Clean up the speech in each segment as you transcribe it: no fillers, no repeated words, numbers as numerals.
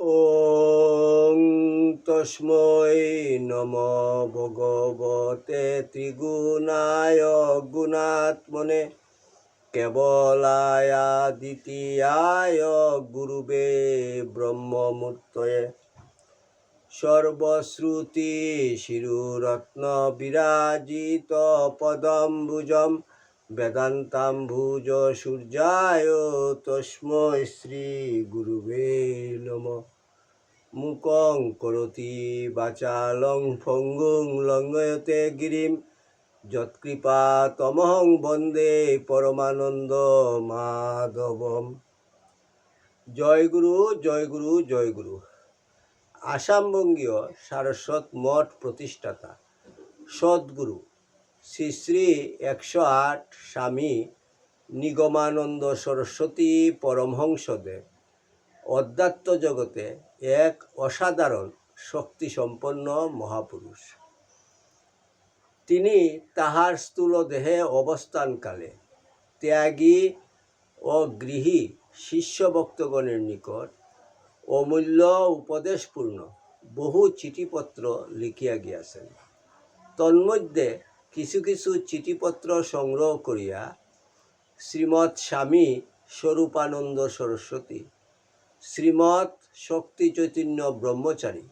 ওং তস্मै নম ভগবতে ত্রিগুণায় গুণাত্মনে কেবলায় দ্বিতীয়ায় গুরুবে ব্রহ্মমূর্তয়ে সর্বশ্রুতি শিরুরত্ন বিরাজিত পদম্বুজম বেদান্তাম্বুজ সূর্যায় তস্मै শ্রী গুরুবে নমঃ। মুকং করোতি বাচালং ফঙ্গুং লঙ্ঘয়তে গিরিম যৎকৃপা তমহং বন্দে পরমানন্দ মাধবম। জয় গুরু, জয় গুরু, জয় গুরু। আসামবঙ্গীয় সারস্বত মঠ প্রতিষ্ঠাতা সদ্গুরু শ্রী শ্রী 108 স্বামী নিগমানন্দ সরস্বতী পরমহংসদেব অধ্যাত্ম জগতে এক অসাধারণ শক্তিসম্পন্ন মহাপুরুষ। তিনি তাহার স্থূল দেহে অবস্থানকালে ত্যাগী ও গৃহী শিষ্যভক্তগণের নিকট অমূল্য উপদেশপূর্ণ বহু চিঠিপত্র লিখিয়া গিয়াছেন। তন্মধ্যে কিছু কিছু চিঠিপত্র সংগ্রহ করিয়া শ্রীমৎ স্বামী স্বরূপানন্দ সরস্বতী, শ্রীমৎ শক্তি চৈতন্য ব্রহ্মচারী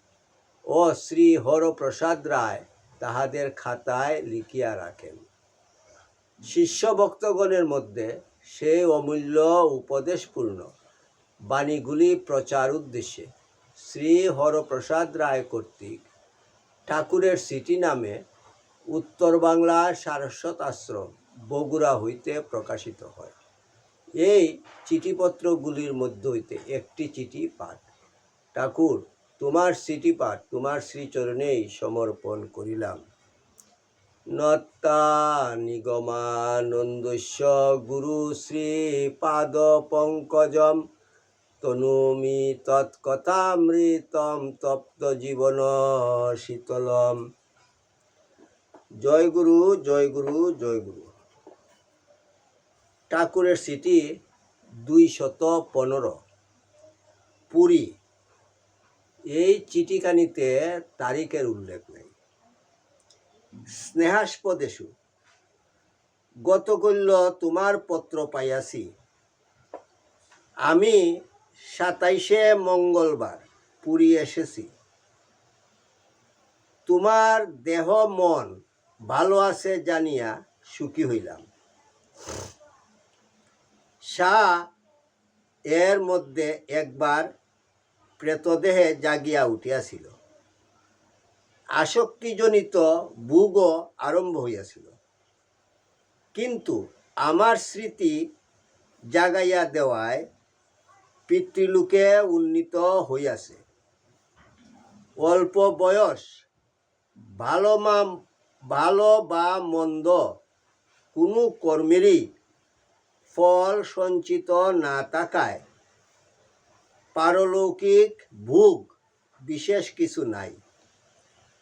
ও শ্রী হরপ্রসাদ রায় তাহাদের খাতায় লিখিয়া রাখেন। শিষ্যভক্তগণের মধ্যে সেই অমূল্য উপদেশপূর্ণ বাণীগুলি প্রচার উদ্দেশ্যে শ্রী হরপ্রসাদ রায় কর্তৃক ঠাকুরের সিটি নামে উত্তর বাংলার সারস্বত আশ্রম বগুড়া হইতে প্রকাশিত হয়। এই চিঠিপত্রগুলির মধ্য হইতে একটি চিঠি পাঠ। ঠাকুর, তোমার চিঠি পাঠ তোমার শ্রীচরণেই সমর্পণ করিলাম। নত্তা নিগমানন্দস্য গুরু শ্রী পাদ পঙ্কজম তনুমি তৎকথামৃতম তপ্ত জীবন শীতলম। জয় গুরু, জয় গুরু, জয় গুরু। ঠাকুরের সিটি 215, পুরী। এই চিঠিখানিতে তারিখের উল্লেখ নেই। স্নেহাস্পদেশু গতকল্য তোমার পত্র পাইয়াছি। আমি 27শে মঙ্গলবার পুরী এসেছি। তোমার দেহ মন ভালো আছে জানিয়া সুখী হইলাম। শাহ এর মধ্যে একবার প্রেতদেহে জাগিয়া উঠিয়াছিল। আসক্তিজনিত ভোগও আরম্ভ হইয়াছিল, কিন্তু আমার স্মৃতি জাগাইয়া দেওয়ায় পিতৃলোকে উন্নীত হইয়াছে। অল্প বয়স, ভালো বা মন্দ কোনো কর্মেরই ফল সঞ্চিত না থাকায় পারলৌকিক ভোগ বিশেষ কিছু নাই।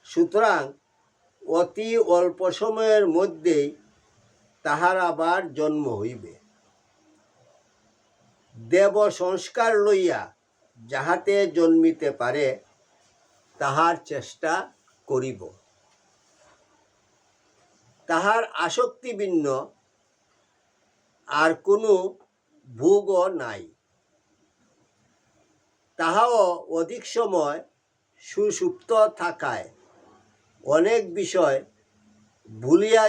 সুতরাং অতি অল্প সময়ের মধ্যেই তাহার আবার জন্ম হইবে। দেব সংস্কার লইয়া যাহাতে জন্মিতে পারে তাহার চেষ্টা করিব। তাহার আসক্তি ভিন্ন আর কোনো ভোগও নাই। তাহাও অধিক সময় সুষুপ্ত থাকায় অনেক বিষয় ভুলিয়া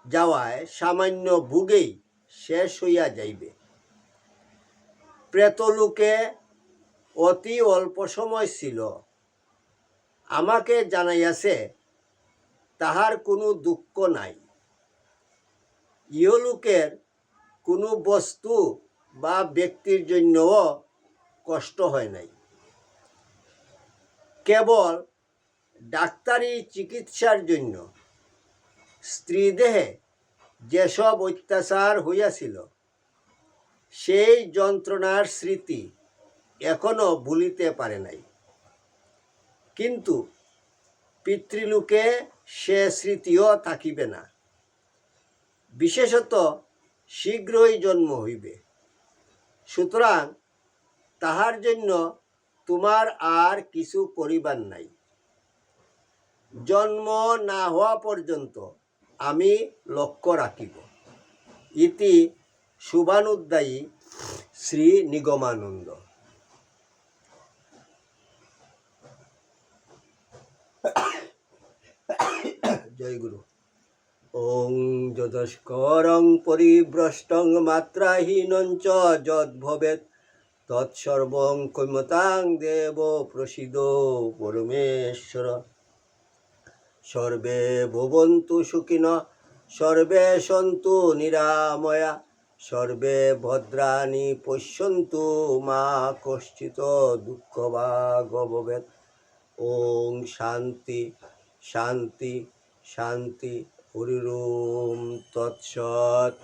যাওয়ায় সামান্য ভোগেই শেষ হইয়া যাইবে। প্রেতলোকে অতি অল্প সময় ছিল। আমাকে জানাইয়াছে তাহার কোনো দুঃখ নাই। ইহলোকের কোনো বস্তু বা ব্যক্তির জন্যও কষ্ট হয় নাই। কেবল ডাক্তারি চিকিৎসার জন্য স্ত্রীদেহে যেসব অত্যাচার হইয়াছিল সেই যন্ত্রণার স্মৃতি এখনো ভুলিতে পারে নাই। কিন্তু পিতৃলোকে সে স্মৃতিও থাকিবে না। বিশেষত শীঘ্রই জন্ম হইবে। সুতরাং তাহার জন্য তোমার আর কিছু করিবার নাই। জন্ম না হওয়া পর্যন্ত আমি লক্ষ্য রাখিব। ইতি শুভানুধ্যায়ী শ্রী নিগমানন্দ। জয় গুরু। ওং যদস্করং পরিভ্রষ্টং মাত্রাহীনং চ যদ্ভবেৎ তৎসর্বং ক্ষম্যতাং দেব প্রসীদ পরমেশ্বর। সর্বে ভবন্তু সুখিনঃ, সর্বে সন্তু নিরাময়া, সর্বে ভদ্রাণি পশ্যন্তু মা কশ্চিৎ দুঃখভাগ্ ভবেৎ। ওং শান্তি শান্তি শান্তি। হরি ওম তৎসৎ।